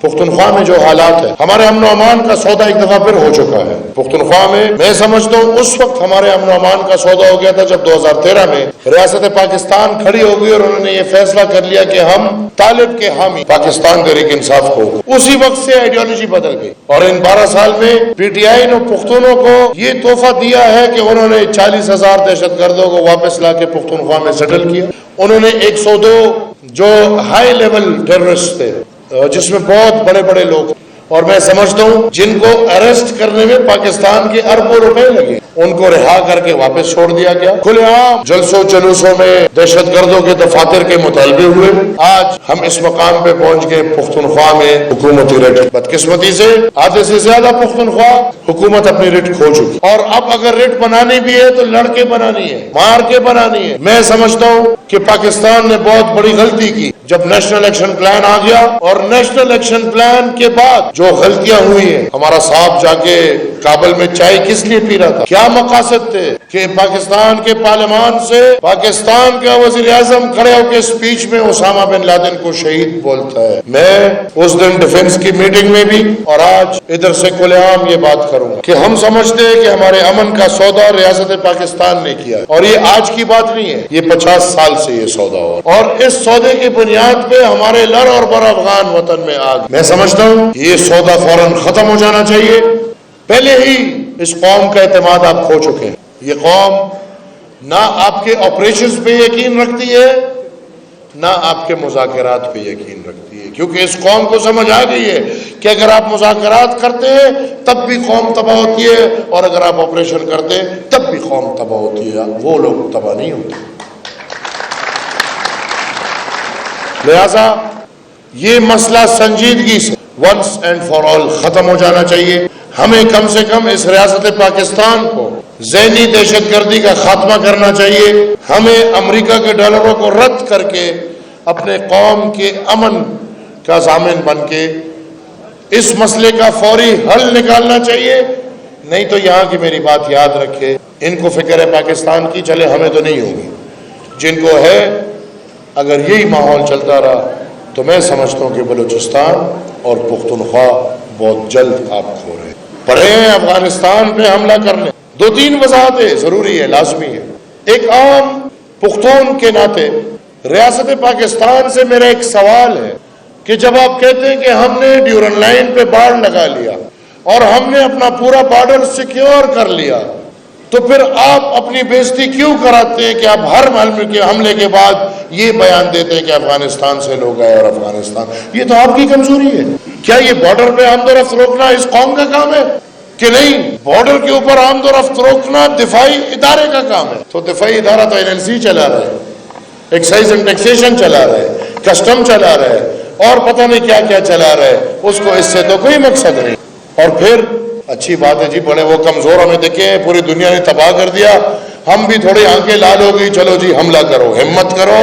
پختونخوا میں جو حالات ہے، ہمارے امن و امان کا سودا ایک دفعہ پھر ہو چکا ہے پختونخوا میں سمجھتا ہوں اس وقت ہمارے امن و امان کا سودا ہو گیا تھا جب 2013 میں ریاست پاکستان کھڑی ہو گئی اور انہوں نے یہ فیصلہ کر لیا کہ ہم طالب کے حامی پاکستان تحریک انصاف کو، اسی وقت سے آئیڈیالوجی بدل گئی اور ان 12 سال میں پی ٹی آئی نے پختونوں کو یہ تحفہ دیا ہے کہ انہوں نے 40,000 دہشت گردوں کو واپس لا کے پختونخوا میں سیٹل کیا. انہوں نے 102 جو ہائی لیول ٹیررسٹ تھے جس میں بہت بڑے بڑے لوگ، اور میں سمجھتا ہوں جن کو اریسٹ کرنے میں پاکستان کے اربوں روپے لگے، ان کو رہا کر کے واپس چھوڑ دیا گیا. کھلے عام جلسوں جلوسوں میں دہشت گردوں کے دفاتر کے مطالبے ہوئے. آج ہم اس مقام پہ پہنچ گئے پختونخوا میں حکومتی رٹ. بدقسمتی سے آدھے سے زیادہ پختونخوا حکومت اپنی رٹ کھو چکی، اور اب اگر رٹ بنانی بھی ہے تو لڑ کے بنانی ہے، مار کے بنانی ہے. میں سمجھتا ہوں کہ پاکستان نے بہت بڑی غلطی کی جب نیشنل ایکشن پلان آ گیا، اور نیشنل ایکشن پلان کے بعد جو غلطیاں ہوئی ہیں، ہمارا صاحب جا کے کابل میں چائے کس لیے پی رہا تھا، کیا مقاصد تھے کہ پاکستان کے پارلیمان سے پاکستان کا وزیر اعظم کھڑے ہو کے اسپیچ میں اسامہ بن لادن کو شہید بولتا ہے. میں اس دن ڈیفنس کی میٹنگ میں بھی اور آج ادھر سے کھلے عام یہ بات کروں گا کہ ہم سمجھتے ہیں کہ ہمارے امن کا سودا ریاست پاکستان نے کیا ہے، اور یہ آج کی بات نہیں ہے، یہ 50 سال سے یہ سودا ہو، اور اس سودے کی بنیاد پہ ہمارے لڑ اور بر افغان وطن میں آگ. میں سمجھتا ہوں یہ سودا فوراً ختم ہو جانا چاہیے. پہلے ہی اس قوم کا اعتماد آپ کھو چکے ہیں. یہ قوم نہ آپ کے آپریشنز پہ یقین رکھتی ہے، نہ آپ کے مذاکرات پہ یقین رکھتی ہے، کیونکہ اس قوم کو سمجھ آ گئی ہے کہ اگر آپ مذاکرات کرتے ہیں تب بھی قوم تباہ ہوتی ہے، اور اگر آپ آپریشن کرتے ہیں تب بھی قوم تباہ ہوتی ہے. وہ لوگ تباہ نہیں ہوتے. لہذا یہ مسئلہ سنجیدگی سے ونس اینڈ فار آل ختم ہو جانا چاہیے. ہمیں کم سے کم اس ریاست پاکستان کو ذہنی دہشت گردی کا خاتمہ کرنا چاہیے. ہمیں امریکہ کے ڈالروں کو رد کر کے اپنے قوم کے امن کا ضامن بن کے اس مسئلے کا فوری حل نکالنا چاہیے. نہیں تو یہاں کی میری بات یاد رکھے، ان کو فکر ہے پاکستان کی، چلے ہمیں تو نہیں ہوگی، جن کو ہے. اگر یہی ماحول چلتا رہا تو میں سمجھتا ہوں کہ بلوچستان اور پختونخوا بہت جلد آپ کھو رہے. پڑے ہیں افغانستان پہ حملہ کرنے. 2-3 وضاحتیں ضروری ہے، لازمی ہے. ایک عام پختون کے ناطے ریاست پاکستان سے میرا ایک سوال ہے کہ جب آپ کہتے ہیں کہ ہم نے ڈیورن لائن پہ باڑ لگا لیا اور ہم نے اپنا پورا بارڈر سیکیور کر لیا، تو پھر آپ اپنی بےزتی کیوں کراتے ہیں کہ آپ ہر حملے کے بعد یہ بیان دیتے ہیں کہ افغانستان سے لوگ آئے اور افغانستان. یہ تو آپ کی کمزوری ہے. کیا یہ بارڈر پہ آمد و رفت روکنا اس قوم کا کام ہے کہ نہیں؟ بارڈر کے اوپر آمد و رفت روکنا دفاعی ادارے کا کام ہے. تو دفاعی ادارہ تو NLC چلا رہا ہے، ایکسائز اینڈ ٹیکسیشن چلا رہا ہے، کسٹم چلا رہا ہے، اور پتہ نہیں کیا کیا چلا رہا ہے. اس کو اس سے تو کوئی مقصد نہیں. اور پھر اچھی بات ہے جی، بڑے وہ کمزور ہمیں دیکھیں، پوری دنیا نے تباہ کر دیا، ہم بھی تھوڑی آنکھیں لال ہو گئی، چلو جی حملہ کرو، ہمت کرو.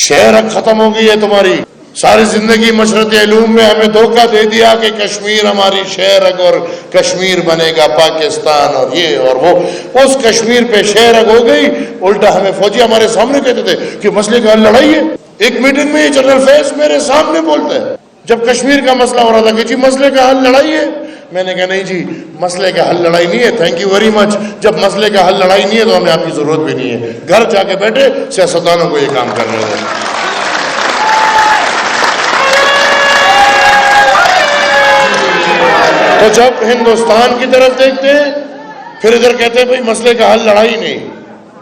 شہر ختم ہو گئی ہے تمہاری. ساری زندگی مشرق علوم میں ہمیں دھوکہ دے دیا کہ کشمیر ہماری شہرگ اور کشمیر بنے گا پاکستان اور یہ اور وہ. اس کشمیر پہ شہرگ ہو گئی. الٹا ہمیں فوجی ہمارے سامنے کہتے تھے کہ مسئلے کا حل لڑائی ہے. ایک میٹنگ میں جنرل فیض میرے سامنے بولتا ہے جب کشمیر کا مسئلہ ہو رہا تھا کہ جی مسئلے کا حل لڑائی ہے. میں نے کہا نہیں جی، مسئلے کا حل لڑائی نہیں ہے، تھینک یو ویری مچ. جب مسئلے کا حل لڑائی نہیں ہے تو ہمیں آپ کی ضرورت بھی نہیں ہے. گھر جا کے بیٹھے سیاستدانوں کو یہ کام کرنے دیں. تو جب ہندوستان کی طرف دیکھتے ہیں پھر ادھر کہتے ہیں بھائی مسئلے کا حل لڑائی نہیں،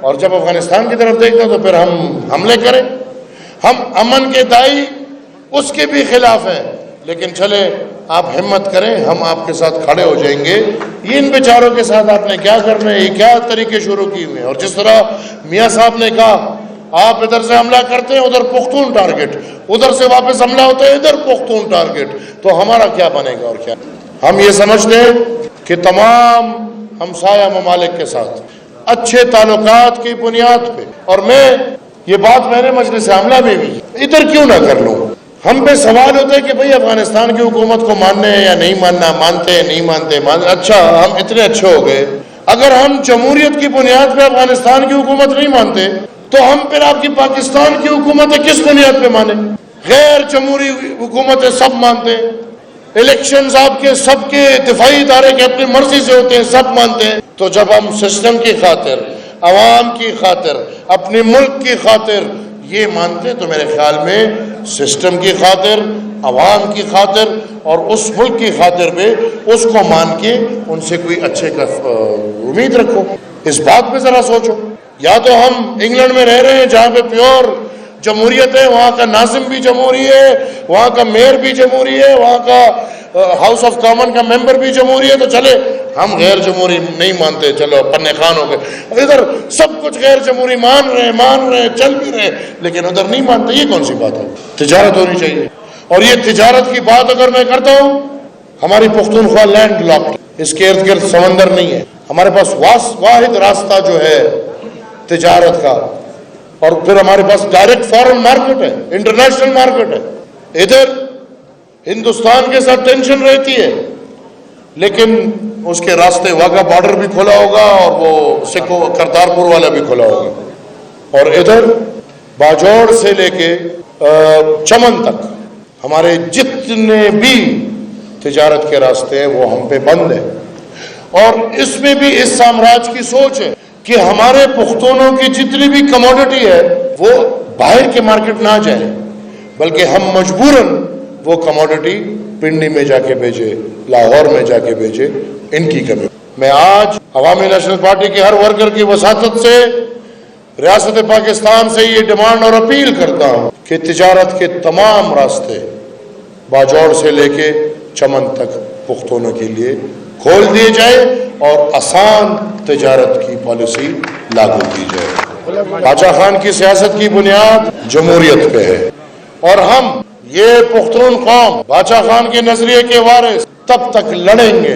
اور جب افغانستان کی طرف دیکھتے ہیں تو پھر ہم حملے کریں. ہم امن کے دائی اس کے بھی خلاف ہیں، لیکن چلے آپ ہمت کریں، ہم آپ کے ساتھ کھڑے ہو جائیں گے. یہ ان بیچاروں کے ساتھ آپ نے کیا کرنا ہے، یہ کیا طریقے شروع کیے ہوئے ہیں. اور جس طرح میاں صاحب نے کہا آپ ادھر سے حملہ کرتے ہیں ادھر پختون ٹارگٹ، ادھر سے واپس حملہ ہوتا ہے ادھر پختون ٹارگٹ، تو ہمارا کیا بنے گا؟ اور کیا ہم یہ سمجھتے ہیں کہ تمام ہمسایہ ممالک کے ساتھ اچھے تعلقات کی بنیاد پہ، اور میں یہ بات میں نے مجلس عاملہ میں بھی ادھر کیوں نہ کر لوں. ہم پہ سوال ہوتا ہے کہ بھئی افغانستان کی حکومت کو ماننے ہیں یا نہیں ماننا، مانتے ہیں نہیں مانتے. اچھا ہم اتنے اچھے ہو گئے، اگر ہم جمہوریت کی بنیاد پہ افغانستان کی حکومت نہیں مانتے تو ہم پھر آپ کی پاکستان کی حکومت کس بنیاد پہ مانیں؟ غیر جمہوری حکومتیں سب مانتے ہیں. الیکشنز آپ کے سب کے دفاعی ادارے کے اپنی مرضی سے ہوتے ہیں، سب مانتے ہیں. تو جب ہم سسٹم کی خاطر، عوام کی خاطر، اپنے ملک کی خاطر یہ مانتے تو میرے خیال میں سسٹم کی خاطر، عوام کی خاطر اور اس ملک کی خاطر بھی اس کو مان کے ان سے کوئی اچھے کا امید رکھو. اس بات پہ ذرا سوچو. یا تو ہم انگلینڈ میں رہ رہے ہیں جہاں پہ پیور جمہوریت ہے، وہاں کا ناظم بھی جمہوری ہے، وہاں کا میئر بھی جمہوری ہے، وہاں کا ہاؤس آف کامن کا ممبر بھی جمہوری ہے، تو چلے ہم غیر جمہوری نہیں مانتے، چلو پنے خان ہو گئے. ادھر سب کچھ غیر جمہوری مان رہے ہیں، چل بھی رہے، لیکن ادھر نہیں مانتے. یہ کون سی بات ہے؟ تجارت ہونی چاہیے. اور یہ تجارت کی بات اگر میں کرتا ہوں، ہماری پختونخوا لینڈ لاکڈ، اس کے ارد گرد سمندر نہیں ہے. ہمارے پاس واحد راستہ جو ہے تجارت کا، اور پھر ہمارے پاس ڈائریکٹ فارن مارکیٹ ہے، انٹرنیشنل مارکیٹ ہے. ادھر ہندوستان کے ساتھ ٹینشن رہتی ہے، لیکن اس کے راستے واگا بارڈر بھی کھلا ہوگا اور وہ سکھو کرتارپور والا بھی کھلا ہوگا. اور ادھر باجوڑ سے لے کے چمن تک ہمارے جتنے بھی تجارت کے راستے ہیں وہ ہم پہ بند ہیں. اور اس میں بھی اس سامراج کی سوچ ہے کہ ہمارے پختونوں کی جتنی بھی کموڈٹی ہے وہ باہر کے مارکیٹ نہ جائے، بلکہ ہم مجبوراً وہ کموڈٹی پنڈی میں جا کے بھیجے، لاہور میں جا کے بھیجے. ان کی کمی. میں آج عوامی نیشنل پارٹی کے ہر ورکر کی وساطت سے ریاست پاکستان سے یہ ڈیمانڈ اور اپیل کرتا ہوں کہ تجارت کے تمام راستے باجوڑ سے لے کے چمن تک پختونوں کے لیے کھول دیے جائے اور آسان تجارت کی پالیسی لاگو کی جائے. باچا خان کی سیاست کی بنیاد جمہوریت پہ ہے، اور ہم یہ پختون قوم باچا خان کے نظریے کے وارث تب تک لڑیں گے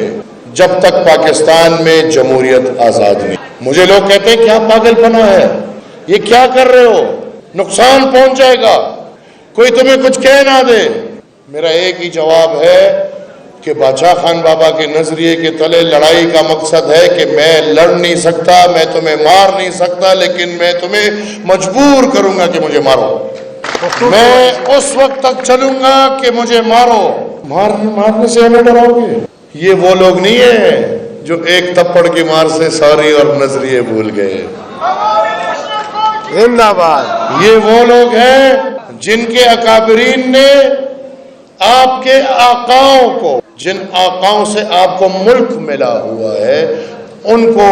جب تک پاکستان میں جمہوریت آزاد نہیں. مجھے لوگ کہتے ہیں کیا پاگل پنا ہے، یہ کیا کر رہے ہو، نقصان پہنچ جائے گا، کوئی تمہیں کچھ کہہ نہ دے. میرا ایک ہی جواب ہے کہ باچا خان بابا کے نظریے کے تلے لڑائی کا مقصد ہے کہ میں لڑ نہیں سکتا، میں تمہیں مار نہیں سکتا، لیکن میں تمہیں مجبور کروں گا کہ مجھے مارو. میں اس وقت تک چلوں گا کہ مجھے مارو. مارنے سے ہمیں ڈراؤ گے؟ یہ وہ لوگ نہیں ہیں جو ایک تھپڑ کی مار سے سوری اور نظریے بھول گئے. زندہ باد. یہ وہ لوگ ہیں جن کے اکابرین نے آپ کے آقاؤں کو، جن آقاؤں سے آپ کو ملک ملا ہوا ہے، ان کو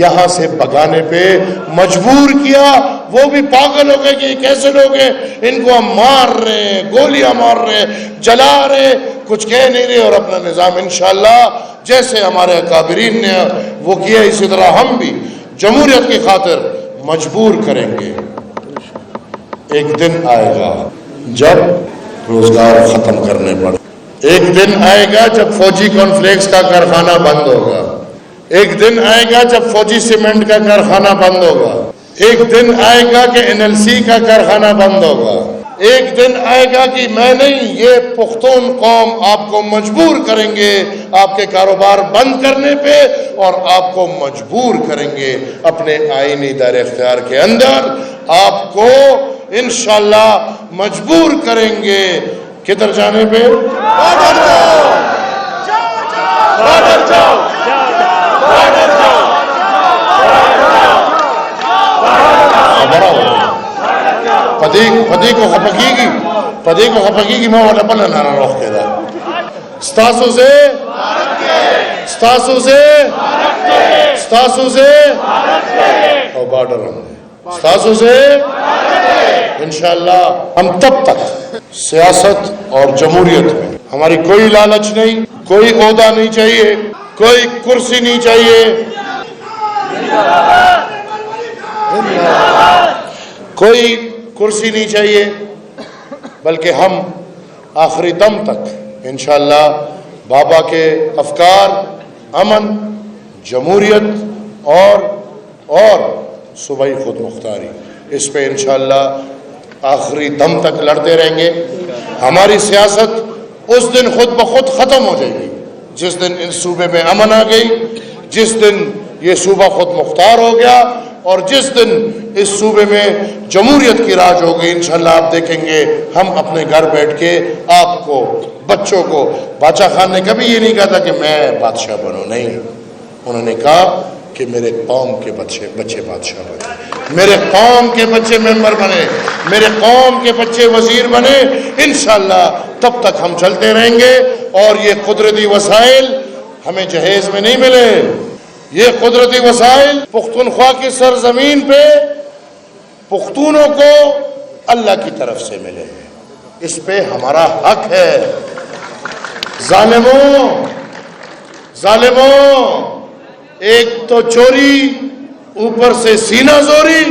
یہاں سے بھگانے پہ مجبور کیا. وہ بھی پاگل ہو گئے کہ یہ کیسے لوگ ہیں، ان کو ہم مار رہے ہیں، گولیاں مار رہے ہیں، جلا رہے، کچھ کہہ نہیں رہے. اور اپنا نظام انشاءاللہ جیسے ہمارے اکابرین نے وہ کیا، اسی طرح ہم بھی جمہوریت کی خاطر مجبور کریں گے. ایک دن آئے گا جب روزگار ختم کرنے پڑے، ایک دن آئے گا جب فوجی کارن فلیکس کا کارخانہ بند ہوگا، ایک دن آئے گا جب فوجی سیمنٹ کا کارخانہ بند ہوگا، ایک دن آئے گا کہ NLC کا کارخانہ بند ہوگا، ایک دن آئے گا کہ میں نہیں، یہ پختون قوم آپ کو مجبور کریں گے آپ کے کاروبار بند کرنے پہ، اور آپ کو مجبور کریں گے اپنے آئینی دائرہ اختیار کے اندر، آپ کو انشاءاللہ مجبور کریں گے کدھر جانے پہ؟ بارڈر جاؤ، بارڈر جاؤ، بارڈر جاؤ. پدی کو خپگی کی ماں والا پنہ نارا روخ کے دا ستاسو سے اور بارڈر ہم دے ستاسو سے انشاءاللہ. ہم تب تک سیاست اور جمہوریت میں ہماری کوئی لالچ نہیں، کوئی عہدہ نہیں چاہیے، کوئی کرسی نہیں چاہیے، کوئی کرسی نہیں چاہیے، بلکہ ہم آخری دم تک انشاءاللہ بابا کے افکار، امن، جمہوریت اور صوبائی خود مختاری، اس پہ انشاءاللہ آخری دم تک لڑتے رہیں گے. ہماری سیاست اس دن خود بخود ختم ہو جائے گی جس دن اس صوبے میں امن آ گئی، جس دن یہ صوبہ خود مختار ہو گیا. اور جس دن اس صوبے میں جمہوریت کی راج ہوگی انشاءاللہ آپ دیکھیں گے ہم اپنے گھر بیٹھ کے آپ کو بچوں کو، بادشاہ خان نے کبھی یہ نہیں کہا تھا کہ میں بادشاہ بنوں، نہیں، انہوں نے کہا کہ میرے قوم کے بچے بادشاہ بنے، میرے قوم کے بچے ممبر بنے، میرے قوم کے بچے وزیر بنے، انشاءاللہ تب تک ہم چلتے رہیں گے۔ اور یہ قدرتی وسائل ہمیں جہیز میں نہیں ملے، یہ قدرتی وسائل پختونخوا کی سرزمین پہ پختونوں کو اللہ کی طرف سے ملے ہیں، اس پہ ہمارا حق ہے۔ ظالموں، ایک تو چوری، اوپر سے سینہ زوری،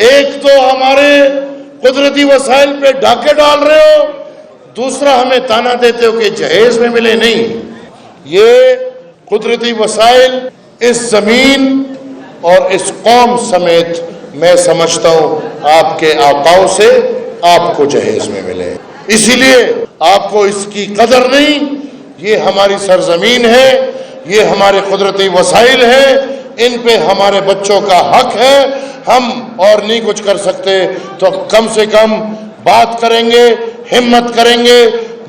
ایک تو ہمارے قدرتی وسائل پہ ڈاکے ڈال رہے ہو، دوسرا ہمیں تانا دیتے ہو کہ جہیز میں ملے، نہیں۔ یہ قدرتی وسائل اس زمین اور اس قوم سمیت میں سمجھتا ہوں آپ کے آقاؤں سے آپ کو جہیز میں ملے، اسی لیے آپ کو اس کی قدر نہیں۔ یہ ہماری سرزمین ہے، یہ ہمارے قدرتی وسائل ہیں، ان پہ ہمارے بچوں کا حق ہے، ہم اور نہیں کچھ کر سکتے تو کم سے کم بات کریں گے، ہمت کریں گے،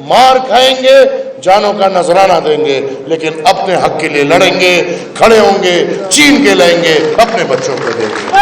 مار کھائیں گے، جانوں کا نذرانہ دیں گے، لیکن اپنے حق کے لیے لڑیں گے، کھڑے ہوں گے، چین کے لائیں گے، اپنے بچوں کو دیں گے۔